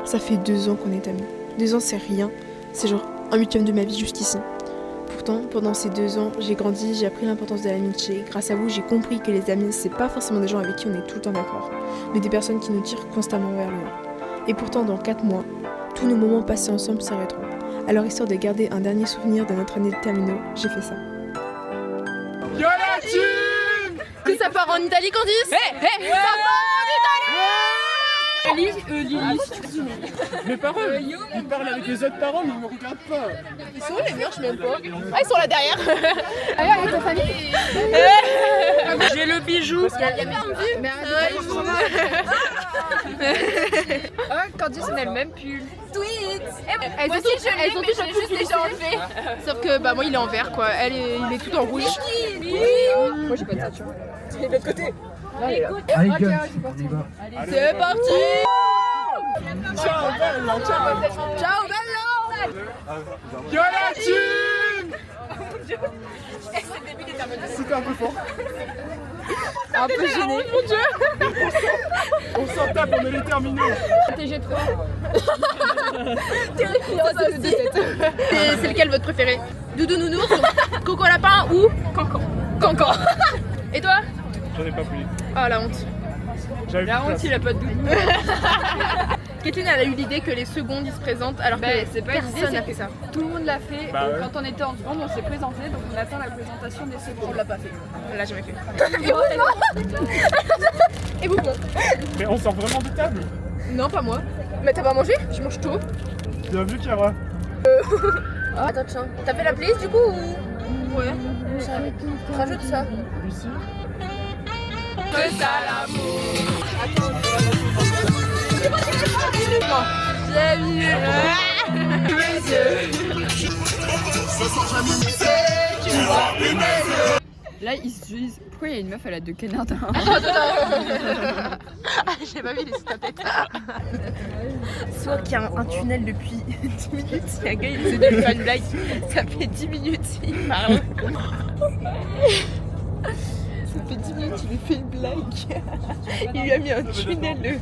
Ça fait 2 ans qu'on est amis. 2 ans, c'est rien. C'est genre 1/8 de ma vie jusqu'ici. Pourtant, pendant ces 2 ans, j'ai grandi, j'ai appris l'importance de l'amitié. Grâce à vous, j'ai compris que les amis, c'est pas forcément des gens avec qui on est tout le temps d'accord, mais des personnes qui nous tirent constamment vers le haut. Et pourtant, dans 4 mois, tous nos moments passés ensemble s'arrêteront. Alors, histoire de garder un dernier souvenir de notre année de terminaux, j'ai fait ça. Yo la team! Que ça part en Italie, Candice? Ça part en Italie! Lily. Mes parents, ils parlent avec les autres parents, mais ils me regardent pas. Ils sont où les murs? Je sais même pas. Ah, ils sont là derrière. Allez, avec ta famille. J'ai le bijou. Mais Candice, on a le même pull. Tweet. Elles ont tous le pull déjà enlevé. Sauf que bah moi il est en vert quoi. Il est tout en rouge. Moi j'ai pas de ça tu vois. C'est de l'autre côté. Allez, C'est parti. Ciao Bella, ciao! Ciao bello. Yo la team! C'était un peu fort. Un peu gêné. Mon dieu. On s'en tape, on est les terminaux. TG3. C'est lequel votre préféré? Doudou Nounours, Coco Lapin ou Cancan? Cancan. Et toi? J'en ai pas pris. Ah la honte. La honte, il a pas de doute. Kathleen elle a eu l'idée que les secondes ils se présentent alors que c'est pas personne n'a fait ça. Tout le monde l'a fait. Bah Et ouais. quand on était en seconde, on s'est présenté, donc on attend la présentation des secondes. On l'a pas fait. On l'a jamais fait. Et vous bon? Mais on sort vraiment de table. Non pas moi. Mais t'as pas mangé? Je mange tout. Bien vu, Chiara. Attends tiens. T'as fait la playlist du coup ou? Ouais. Rajoute ça. Lucie. Que ça l'amour. J'ai vu mes yeux. Là, ils se disent pourquoi il y a une meuf, elle a 2 canards dans un. J'ai pas vu les tapettes. Soit qu'il y a un tunnel depuis 10 minutes, il y a un gars il essaie de lui faire une blague, ça fait 10 minutes il parle. Ça fait 10 minutes il lui fait une blague. Il lui a mis un tunnel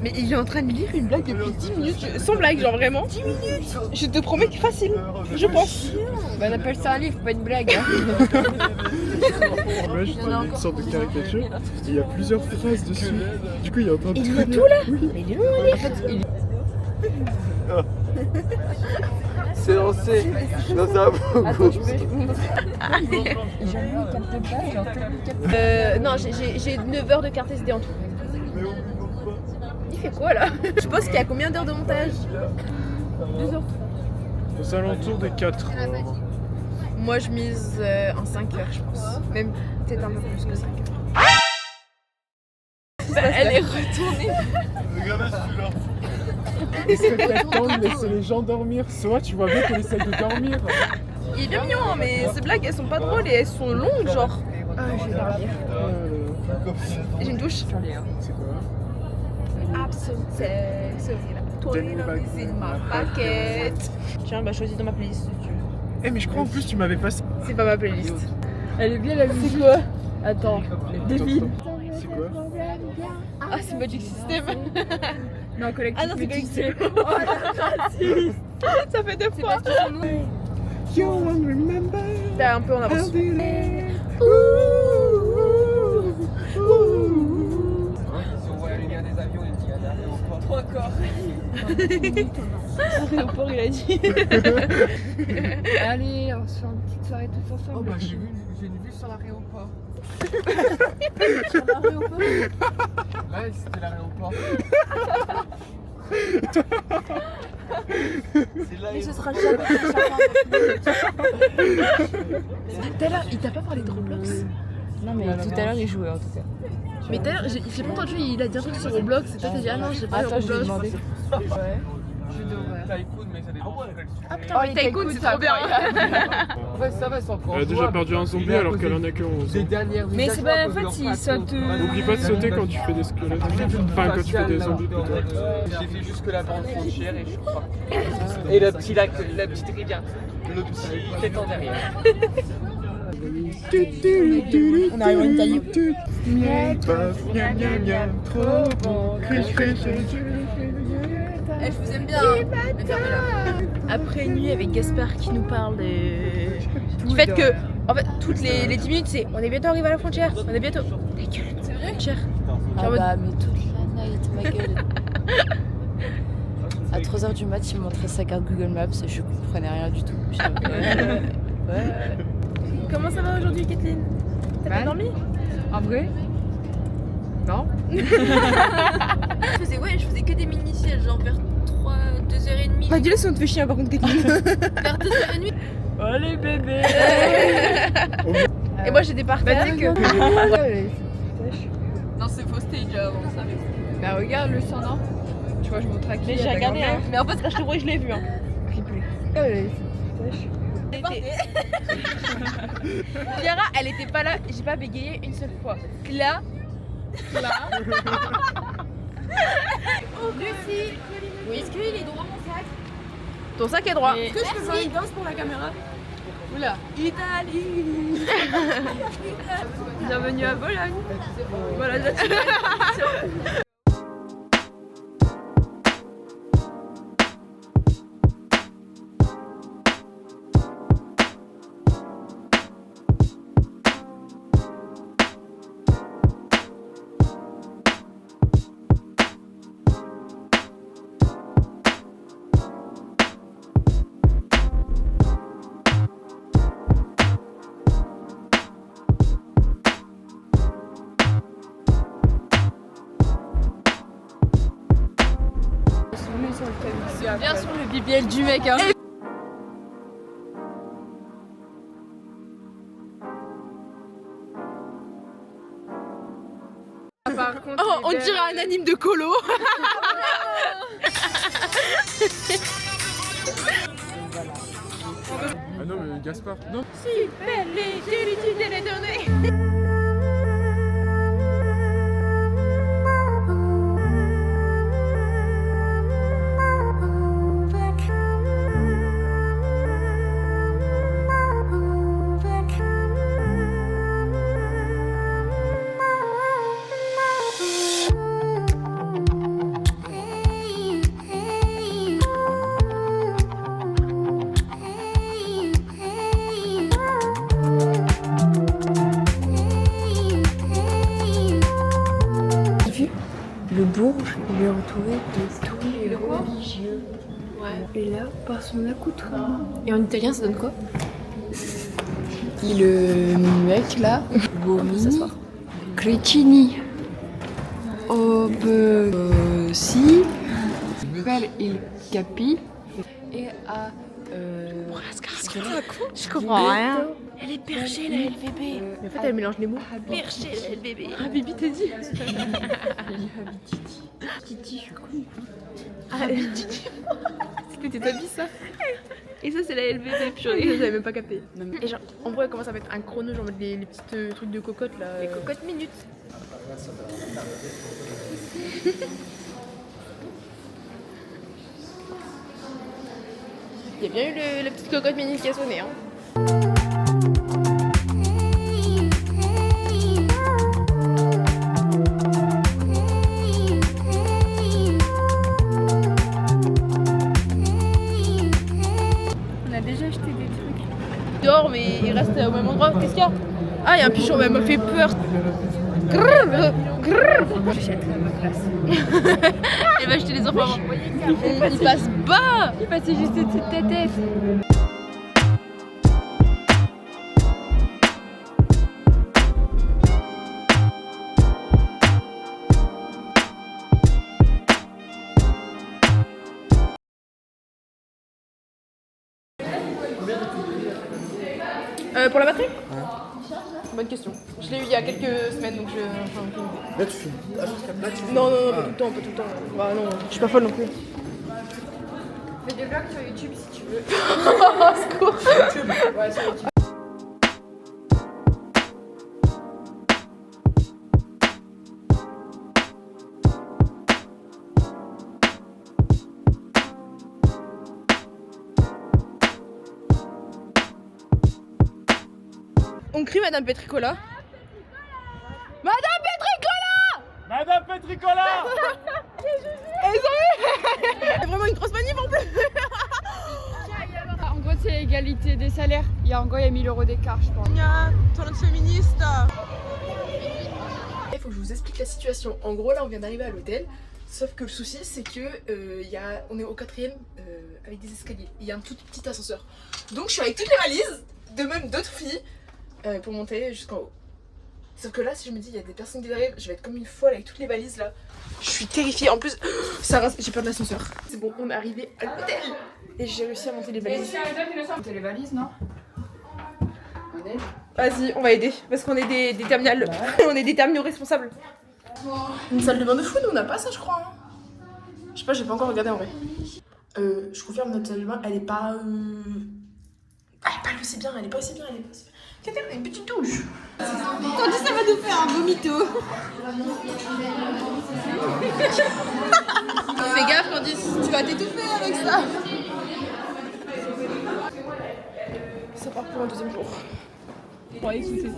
Mais il est en train de lire une blague depuis 10 minutes, sans blague genre vraiment. 10 minutes. Je te promets que facile, je pense. Bah, on appelle ça un livre, pas une blague. Hein. Imagine, il y a une sorte de caricature, et il y a plusieurs phrases dessus. Du coup, il est en train de Il lit tout là. Oui. Mais il est long à lire. C'est lancé dans un beaucoup. Non, j'ai 9 heures de carte SD en tout. Il fait quoi là? Je pense qu'il y a combien d'heures de montage? 2 heures. Aux alentours des 4 heures. Moi je mise en 5 heures je pense. Même peut-être un peu plus que 5 heures. Elle est retournée. Regardez celui-là. Il serait peut-être temps de laisser les gens dormir. Soit tu vois bien qu'elle essaye de dormir. Il est bien mignon hein, mais ces blagues elles sont pas drôles et elles sont longues genre. Ah je vais dormir. J'ai une douche. C'est quoi? C'est in my pocket. Tiens bah choisis dans ma playlist si tu veux. Eh mais je crois en plus tu m'avais passé. C'est pas ma playlist. Elle est bien la musique. C'est quoi? Attends, défile. C'est quoi? Ah c'est Magic System. Non, collectif. Ah non c'est Métis. Collectif. Oh la raciste. Ça fait 2 fois. You won't remember. T'es un peu en avance. Trois corps. Aéroport il a dit. Allez, on se fait une petite soirée tous ensemble. Oh bah j'ai une vue sur l'aéroport. Sur l'aéroport. Ouais, c'était l'aéroport. C'est là. Mais ce sera jamais tout à l'heure, il t'a pas parlé de Roblox? Non, mais tout à l'heure, il jouait en tout cas. Mais tout à l'heure, j'ai pas entendu, il a dit un truc sur Roblox, et toi t'as dit ah non, j'ai pas Attends, je vais Roblox. demander. Ouais. Tycoon, mais ça dépend. Ah putain, mais Tycoon, c'est trop bien. Ouais, ça va, c'est encore. Elle a déjà perdu un zombie alors qu'elle en a que 11. Des dernières Mais c'est pas en fait, il saute. N'oublie pas de sauter quand tu fais des squelettes. Enfin, quand tu fais des zombies plutôt. J'ai fait jusque la bande frontière et je suis reparti. Et le petit lac, la petite rivière, le petit étang derrière. On arrive à une taille. Miam, miam, miam, miam, trop bon. Criche, criche. Je vous aime bien. Après une nuit avec Gaspard qui nous parle du fait que, en fait, toutes les 10 minutes, c'est on est bientôt arrivé à la frontière, on est bientôt. Ta gueule, c'est vrai cher. Ah bah, mais toute la night, ma gueule. À 3h du mat, il me montrait sa carte Google Maps et je comprenais rien du tout. Ouais. Comment ça va aujourd'hui, Kathleen? T'as bien dormi? En vrai? Non. Je faisais que des mini-sièges, genre vers 2h30. Bah dis-le si on te fait chier par contre, Kathleen. Vers 2h30. Allez bébé. Et moi j'ai des parterres. Non, c'est faux stage avant ça. Bah regarde le sang, non? Tu vois, je montre à qui? J'ai regardé, hein. Mais en fait, quand je te vois, je l'ai vu. Hein. Clara, elle était pas là, j'ai pas bégayé une seule fois. Là. Lucie. Oui. Est-ce qu'il est droit mon sac? Ton sac est droit. Est-ce que je peux faire une danse pour la caméra? Oula. Italie. Bienvenue à Bologne. Voilà, bien sur le BBL du mec, hein. Par contre, Oh, on dirait un anime de colo. Ah non, mais Gaspard, non. Si belle l'utilité des données. Le Bourges, il est entouré de tous les religieux. Ouais. Et là, par son accoutrement. Et en italien, ça donne quoi? Le mec là, Bomini, Cretini, si, per il capi, et à. Je comprends rien. Elle est perchée, la LVB. Mais en fait, elle mélange les mots. Perchée, la LVB. Habibi, t'as dit? Titi, je connais. Ah, Titi. C'était ta vie, ça? Et ça, c'est la LVB, purée. Je l'avais même pas capté. Et genre, en vrai, comment ça va être un chrono, genre les petits trucs de cocotte là. Les cocottes minutes. Il y a bien eu la petite cocotte minute qui a sonné, hein. On a déjà acheté des trucs. Il dort, mais il reste au même endroit. Qu'est-ce qu'il y a? Ah, il y a un pigeon, mais elle m'a fait peur. Grrr, grrr. J'achèterai à ma place. Elle va acheter les enfants avant. Il passe bas. Il passait juste au-dessus de ta tête. Pour la batterie? Bonne question. Je l'ai eu il y a quelques semaines, donc je. Enfin, aucune idée. Là, tu fais. Là, tu Non, pas tout le temps, pas tout le temps. Bah non, je suis pas folle non plus. Fais des vlogs sur YouTube si tu veux. Au secours. Ouais, sur YouTube. On crie Madame Petricola. Madame Petricola. C'est vraiment une grosse manif en plus. En gros, c'est l'égalité des salaires. En gros, il y a 1000 € d'écart, je pense. Talente féministe. Il faut que je vous explique la situation. En gros, là, on vient d'arriver à l'hôtel. Sauf que le souci, c'est que on est au 4e avec des escaliers. Il y a un tout petit ascenseur. Donc, je suis avec toutes les valises, de même d'autres filles, pour monter jusqu'en haut. Sauf que là, si je me dis, il y a des personnes qui arrivent, je vais être comme une folle avec toutes les valises là. Je suis terrifiée. En plus, Sarah, j'ai peur de l'ascenseur. C'est bon, on est arrivé à l'hôtel. Et j'ai réussi à monter les valises. Monter les valises, non? Vas-y, on va aider. Parce qu'on est des terminales. On est des terminaux responsables. Une salle de bain de fou, nous on n'a pas ça, je crois. Hein. Je sais pas, j'ai pas encore regardé en vrai. Je confirme, notre salle de bain, elle est pas. Elle est pas aussi bien, elle est pas aussi bien, elle est pas aussi bien. Regardez, on a une petite douche. Quand ça va nous faire un vomito. Fais gaffe, Candice, tu vas t'étouffer avec ça. Ça part pour un deuxième jour. Bon, écoutez.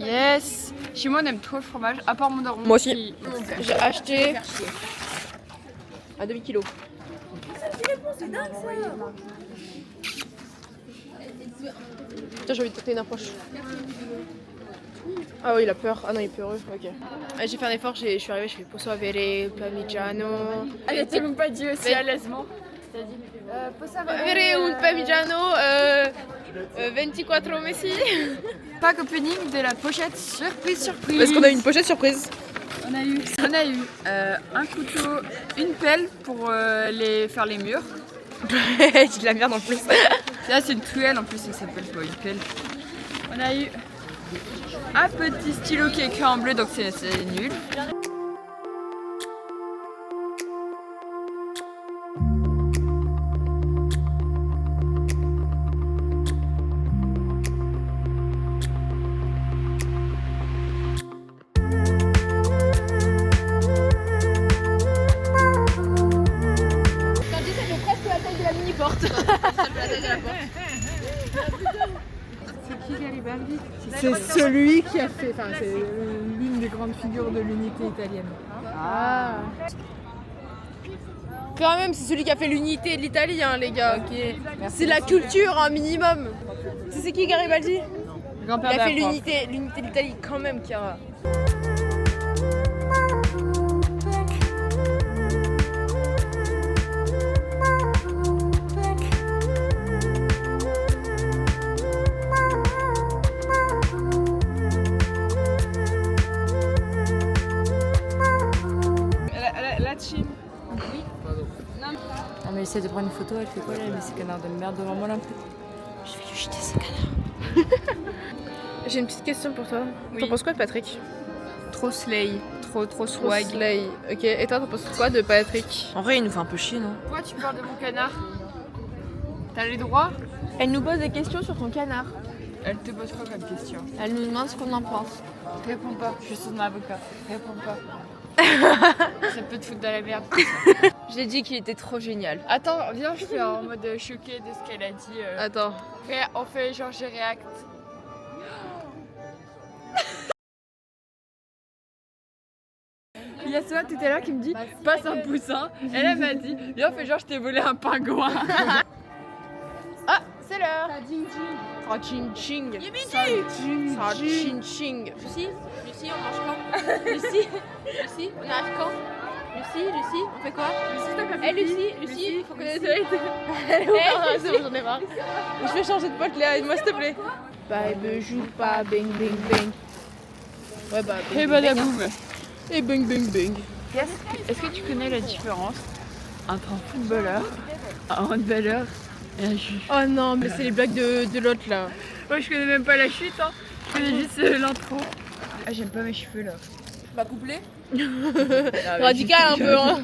Yes. Chez moi, on aime trop le fromage, à part mon daron. Moi aussi. qui- J'ai acheté à demi-kilo. Putain, j'ai envie de tenter une approche. Ah oui, il a peur. Ah non, il est peureux. Ok. J'ai fait un effort, je suis arrivée, je fais posso avere parmigiano. Elle a tellement pas dit aussi à l'aisement. T'as dit posso Avere un parmigiano 24 messi. Pack opening de la pochette surprise. Parce qu'on a une pochette surprise. On a eu un couteau, une pelle pour faire les murs. J'ai de la merde en plus. Là, c'est une truelle en plus, ça s'appelle pas une pelle. On a eu un petit stylo qui est écrit en bleu, donc c'est nul. C'est celui qui a fait, enfin c'est l'une des grandes figures de l'unité italienne. Quand même, c'est celui qui a fait l'unité de l'Italie, hein, les gars. C'est la culture, un minimum. C'est qui Garibaldi? Il a fait l'unité de l'Italie quand même, Chiara. La Chine. Non mais essaie de prendre une photo, elle fait quoi là? Mais ces canards de merde devant moi là. Je vais lui jeter ces canards. J'ai une petite question pour toi. Oui. T'en penses quoi de Patrick? Trop slay, trop swag. Slay. Ok, et toi t'en penses quoi de Patrick? En vrai il nous fait un peu chier non? Pourquoi tu parles de mon canard? T'as les droits? Elle nous pose des questions sur ton canard. Elle te pose quoi comme question? Elle nous demande ce qu'on en pense. Réponds pas, je suis son avocat. Réponds pas. Ça peut te foutre dans la merde. J'ai dit qu'il était trop génial. Attends, viens, je fais en mode choqué de ce qu'elle a dit. Attends. On fait genre j'ai react. Il y a cela tout à l'heure qui me dit passe un poussin. Elle m'a dit viens, fais genre je t'ai volé un pingouin. Ah, c'est l'heure. Ça ching ching. Ça ching ching. Lucie, on mange quand? Lucie, on arrive quand? Lucie, on fait quoi? Lucie, faut qu'on ait C'est bon, j'en ai marre. Je vais changer de pote, Léa, aide-moi s'il te plaît. Bye, joue pas, bang, bang, bang. Ouais, bah, Et badaboum. Et bang, bang, bang. Est-ce que tu connais la différence entre un footballeur, un handballeur et un juge? Oh non, mais c'est les blagues de l'autre là. Moi je connais même pas la chute, hein. Je connais juste l'intro. Ah j'aime pas mes cheveux là. Bah couplé. Radical un peu, hein.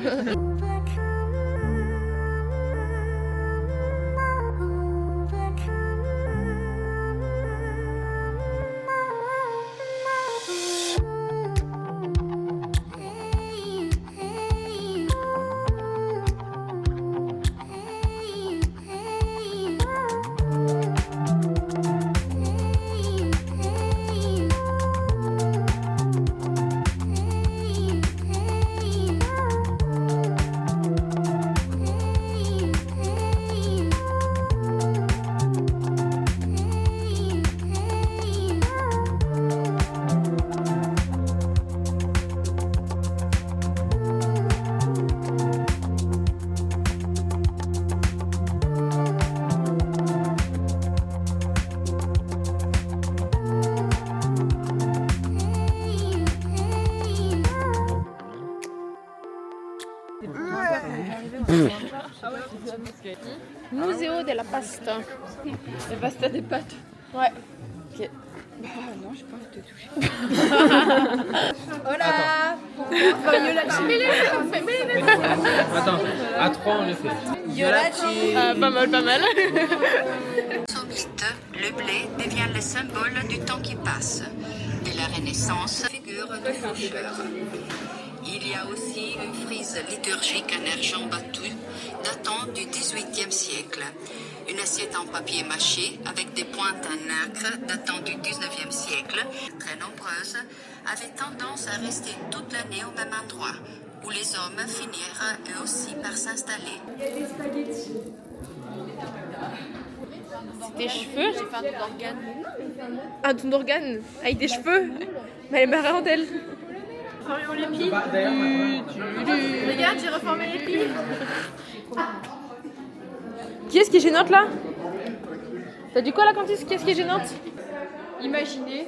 Museo de la pasta. La pasta des pâtes. Ouais. Ok. Ah non, j'ai pas envie de te toucher. Hola. Attends, à 3 on le fait. Pas mal, pas mal. Au mythe, le blé devient le symbole du temps qui passe. De la Renaissance, figure du faucheur. Il y a aussi une frise liturgique en argent battu datant du XVIIIe siècle. Une assiette en papier mâché avec des pointes en nacre datant du XIXe siècle, très nombreuses, avaient tendance à rester toute l'année au même endroit, où les hommes finirent eux aussi par s'installer. Tes cheveux? J'ai fait un don d'organe. Un don d'organe? Avec des cheveux? Mais elle est marrant d'elle. Regarde, j'ai reformé les pieds. Qui est-ce qui est gênante là? T'as dit quoi là, Candice? Qui est-ce qui est gênante? Imaginez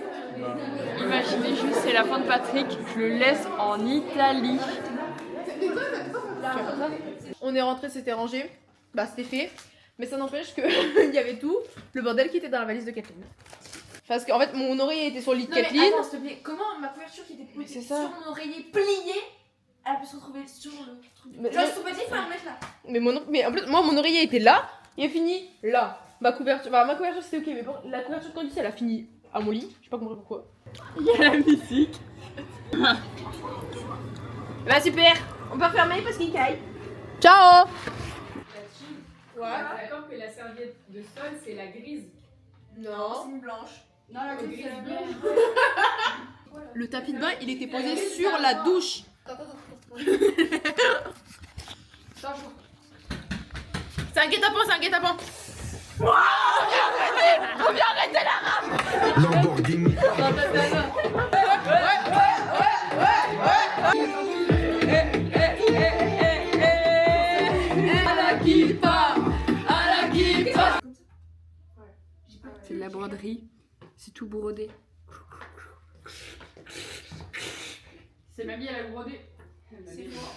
juste, c'est la fin de Patrick, je le laisse en Italie. On est rentré, c'était rangé. Bah c'était fait. Mais ça n'empêche qu'il y avait tout le bordel qui était dans la valise de Kathleen. Parce qu'en fait mon oreiller était sur le lit de Kathleen. Attends, s'il te plaît, comment ma couverture qui était C'est ça. sur mon oreiller plié, elle a pu se retrouver sur le truc. Mais, Genre, ils sont pas dit, il faut la mettre là. mais en plus, moi mon oreiller était là, il a fini là. Ma couverture c'était ok, mais bon, la couverture de Candice elle a fini à mon lit. J'ai pas compris pourquoi. Il y a la musique. Bah super, on peut refermer parce qu'il caille. Ciao. D'accord que la serviette de sol c'est la grise. Non. C'est une blanche. Non, la grise c'est la blanche. Le tapis de bain il était posé sur la douche. C'est un guet-apens, c'est un guet-apens. Lamborghini. C'est de la broderie, c'est tout brodé. C'est mamie, elle a brodé. C'est moi.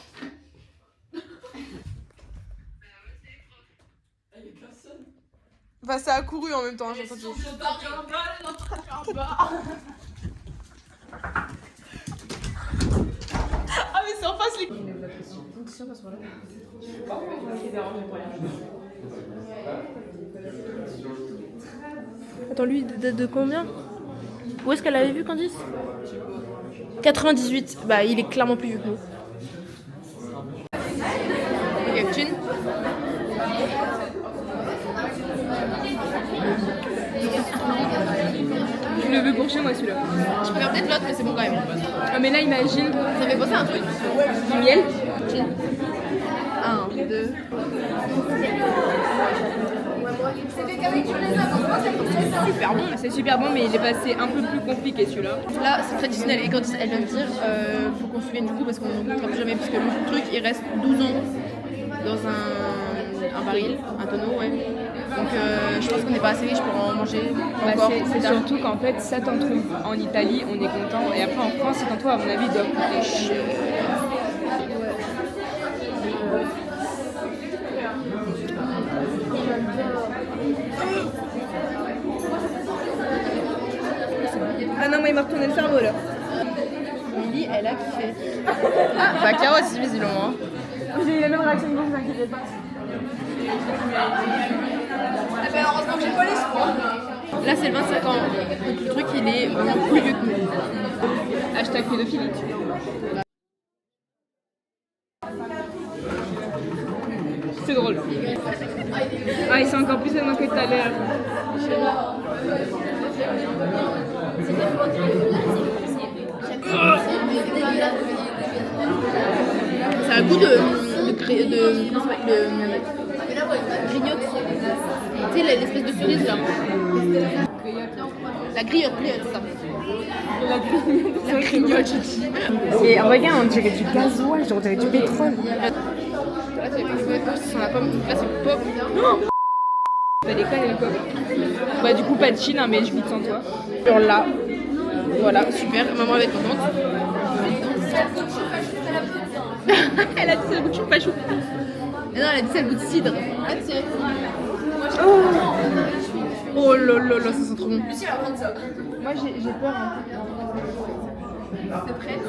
Bah ça a couru en même temps, j'ai entendu. Ah mais c'est en face les... Attends, lui, de combien? Où est-ce qu'elle avait vu, Candice? 98. Bah, il est clairement plus vieux que nous. Neptune. Je le veux pour chez moi celui-là. Je préfère peut-être l'autre, mais c'est bon quand même. Ah, mais là, imagine. Ça fait penser à un truc. Du miel. 1, 2. Super bon, c'est super bon, mais il est passé un peu plus compliqué celui-là. Là, c'est traditionnel. Et quand elle vient de dire, faut qu'on se souvienne du coup parce qu'on ne rattrape jamais. Parce que le truc, il reste 12 ans dans un baril, un tonneau, ouais. Donc je pense qu'on n'est pas assez riche pour en manger encore. C'est surtout qu'en fait, ça t'en trouve en Italie, on est content. Et après en France, si t'en trouves, à mon avis, il doit coûter cher. il m'a retourné le cerveau là. Lily, elle a kiffé. Bah, Clara aussi, visiblement. J'ai eu la même réaction que vous, vous inquiétez pas. Eh ben, heureusement que j'ai pas les soins. Là, c'est le 25 ans. Donc, le truc, il est vraiment plus vieux que nous. Hashtag pédophilie. C'est drôle. Ah, il s'est encore plus énorme que tout à l'heure. C'est un goût de grignote. Tu sais, l'espèce de cerise là. La griotte, c'est ça. La grignote, j'ai dit. Et regarde, on dirait du gasoil, on dirait du pétrole. Là, c'est la pomme. Là, c'est une pomme. Bah, les connes et le pop. Bah, du coup, pas de chill, hein, mais je goûte sans toi. Sur là. Voilà, super. Maman va être contente. Elle a dit c'est le goût de chou-pas-chou. Non, elle a dit c'est le goût de cidre. Ah, tiens. Oh là là là, ça sent trop bon. Lucie, elle va prendre ça. Moi, j'ai peur. Hein. T'es prête?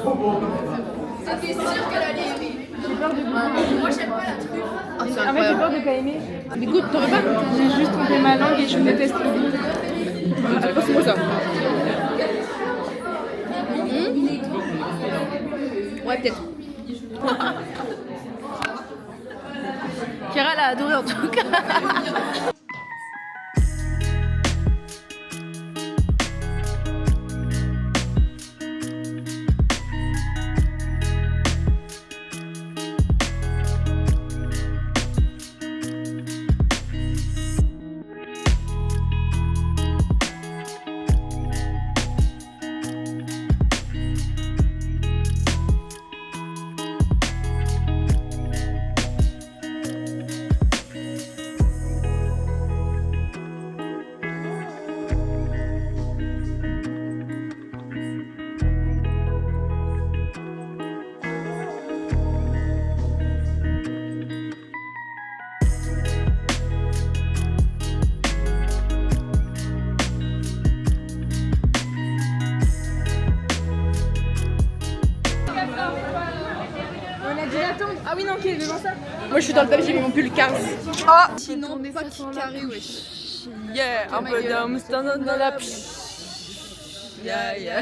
C'était sûr qu'elle allait aimer. J'ai peur de goûter. Moi, j'aime pas la truffe. Ah, c'est En fait, j'ai incroyable. peur de pas aimer. Mais goûte, t'en veux pas? J'ai juste trompé ma langue et je déteste. Passe-moi ça. Ouais, peut-être. Kira, elle a adoré en tout cas. Ah oui, non, ok, devant ça. Moi, je suis dans le papier, j'ai mis mon pull 15. Ah, Sinon, pas carré, wesh. yeah, un peu d'homme, stand dans la yeah.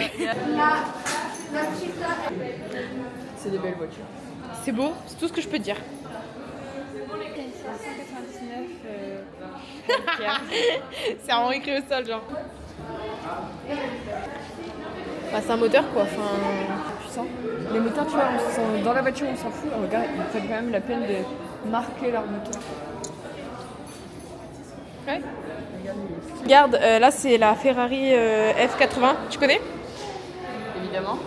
C'est des belles voitures. C'est beau, c'est tout ce que je peux te dire. C'est vraiment écrit au sol, genre. Bah, c'est un moteur, quoi. Enfin... Puissant. Les moteurs, tu vois, dans la voiture, on s'en fout. Regarde, ils prennent quand même la peine de marquer leur moteur. Ouais. Regarde, là, c'est la Ferrari F80. Tu connais? Évidemment.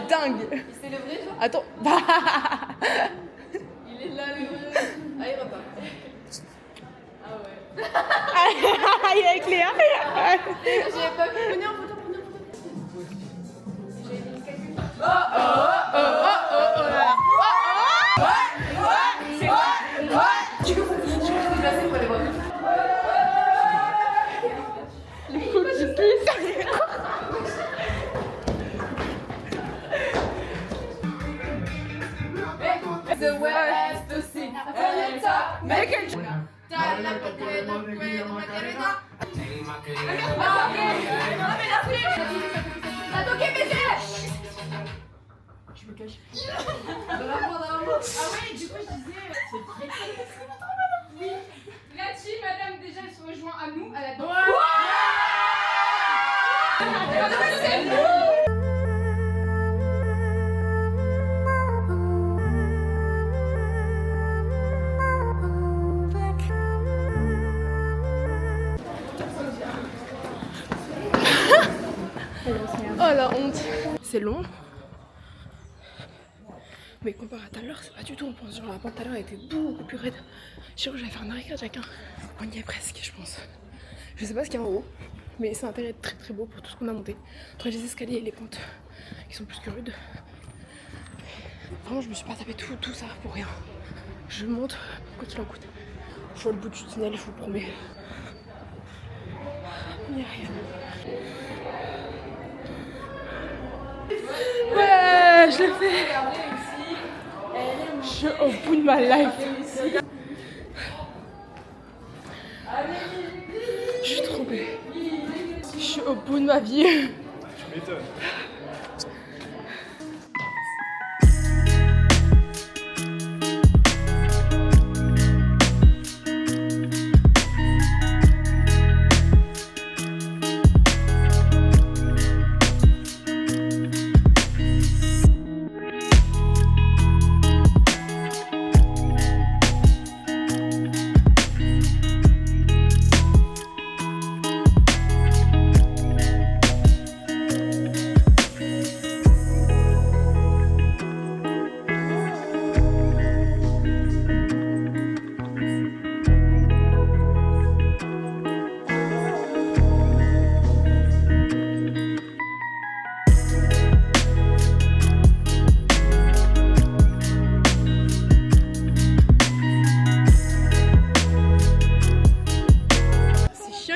Dingue. C'est le vrai genre? Attends. Il est là le vrai. Ah, il repart. Ah ouais. Il est avec Léa. J'avais pas vu. Prenez en photo, prenez en photo. J'ai mis quelqu'un. Tu peux te déplacer pour aller voir. Les fous qui pissent. The West to see, and the top, make it. Je me cache. La team, madame, déjà, elle se rejoint à nous, à la danse. Oh la honte. C'est long. Mais comparé à tout à l'heure, c'est pas du tout. On pense genre la pente tout à l'heure était beaucoup plus raide. Je suis que j'allais faire un arrêt cardiaque. On y est presque, je pense. Je sais pas ce qu'il y a en haut, mais c'est un terrain très très beau pour tout ce qu'on a monté. Entre les escaliers et les pentes qui sont plus que rudes. Vraiment, je me suis pas tapé tout ça pour rien. Je monte, quoi qu'il en coûte. Je vois le bout du tunnel, je vous le promets. Il n'y a rien. Ouais, je l'ai fait. Je suis au bout de ma life. Je suis trop belle. Je suis au bout de ma vie. Tu m'étonnes.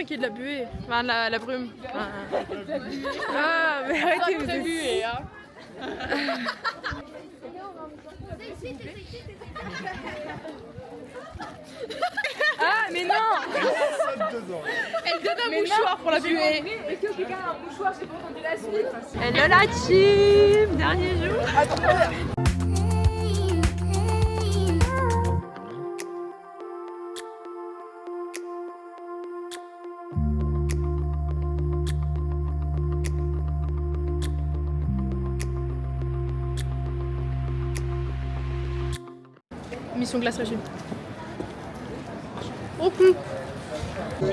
Qui est de la buée, enfin la brume. Ah, mais arrêtez, vous êtes buée, hein. Ah, mais non. Elle donne un mouchoir pour la buée. Est-ce que quelqu'un a un mouchoir? J'ai pas entendu la suite. Hello la team, dernier jour. Mission glace régime. Oh cool. Je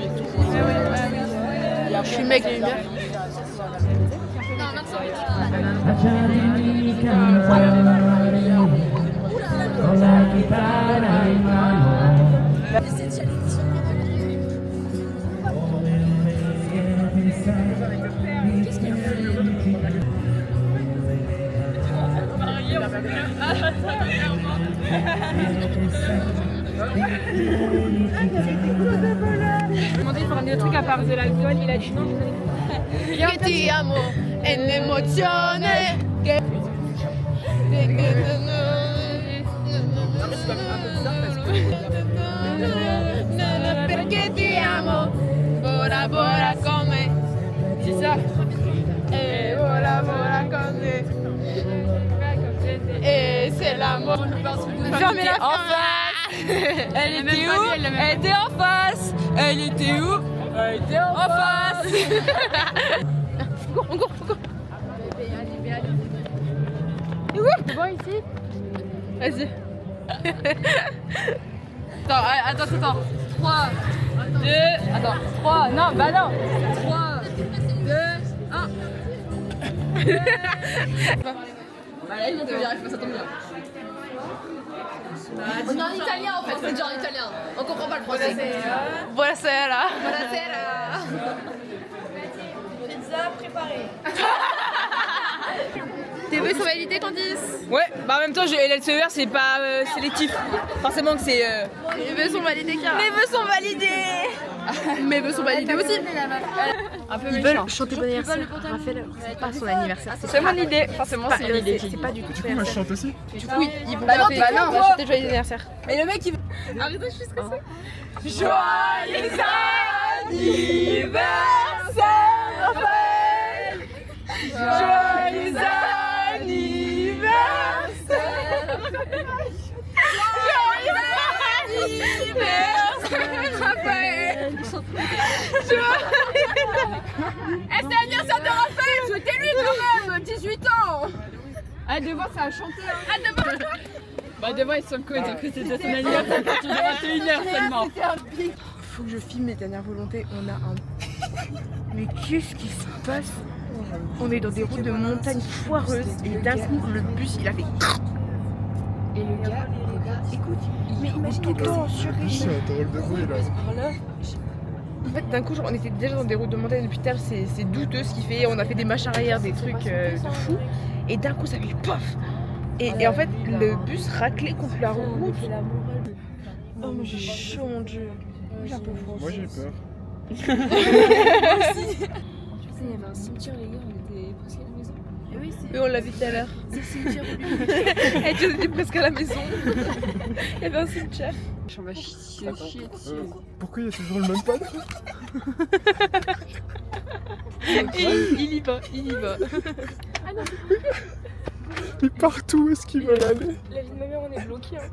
suis mec les lumières. demandé il faut ramener le truc à part de l'alcool, il a dit non. Que ti amo en emozione. Perché ti amo, bora bora come. C'est ça. Et bora bora come. Et c'est l'amour. Fermez la face. Elle était où? Elle était en face. Elle était où? Elle était en face. On court. C'est bon ici? Vas-y. Attends. 3, 2, attends. 3, non, bah non. 3, 2, 1. Bah là, il y arrive, ça tombe bien. On est en italien en fait, c'est déjà en italien. On comprend pas le français. Buonasera. Pizza préparée. Tes vœux sont validés, Candice? Ouais, bah en même temps, LLCER, c'est pas sélectif. Forcément que c'est. Mes vœux sont validés, Cara. Mes vœux sont validés. Mes vœux sont validés aussi. Un peu Ils veulent chanter bon anniversaire. Raphaël, c'est pas son anniversaire. C'est mon idée, forcément, c'est une idée. C'est pas du tout. Du coup, moi je chante aussi. Du coup, ils vont Bah non, chanter. bah non. On va chanter joyeux anniversaire. Et le mec, il. Arrête, je suis stressée. Joyeux anniversaire. Joyeux anniversaire. Raphaël. C'est l'anniversaire de Raphaël, souhaitez-lui quand même, 18 ans. Ah, devant, ça a chanté. Ah, devant. Bah, devant, ils sont le donc c'était de son anniversaire à partir de 21h seulement. Faut que je filme mes dernières volontés. On a un. Mais qu'est-ce qui se passe? On est dans des routes de montagne foireuses et d'un coup le bus il a fait. Et le gars, écoute, mais imagine tout le temps sur C'est un drôle de bruit là. En fait, d'un coup, genre, on était déjà dans des routes de montagne depuis tard, c'est douteux ce qu'il fait. On a fait des marches arrière, des trucs de fou. Et d'un coup, ça fait pof. Et en fait, le bus raclait contre la route. Oh, moi j'ai chaud, mon dieu. J'ai un peu froid. Moi j'ai peur. Il y avait un cimetière, les gars, on était presque à la maison. Oui, on l'a vu tout à l'heure. C'est le cimetière où Elle était presque à la maison. Il y avait un cimetière. On va chier dessus. Pourquoi il y a toujours le même panneau? Et il y va, il y va. Mais partout, où est-ce qu'ils veulent aller? La vie de ma mère, on est bloqué. Hein.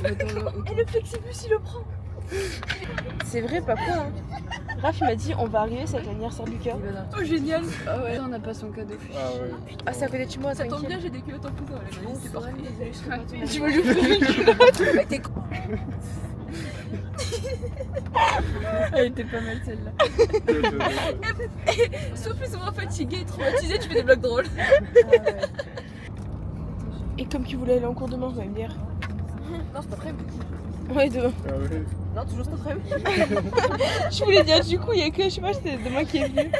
Et le flexibus, il le prend. C'est vrai, pas quoi. Hein. Raph, il m'a dit on va arriver, c'est l'anniversaire du cœur. Oh, génial. Ah ouais, on n'a pas son cadeau. Ah ouais. Ah, c'est à côté de chez moi, Ça tombe bien, j'ai des culottes en pouvoir. C'est parfait. Tu veux lui faire une culotte? Mais t'es con. Elle était pas mal celle-là. Sauf plus souvent fatiguée et traumatisée, tu fais des blagues drôles. Et comme tu voulais aller en cours demain, vous allez me dire. Non, c'est pas très bien. Ouais, demain. Ah ouais. Non, toujours cet après-midi. Je voulais dire, du coup, il y a que, je sais pas, c'était demain qui est venu.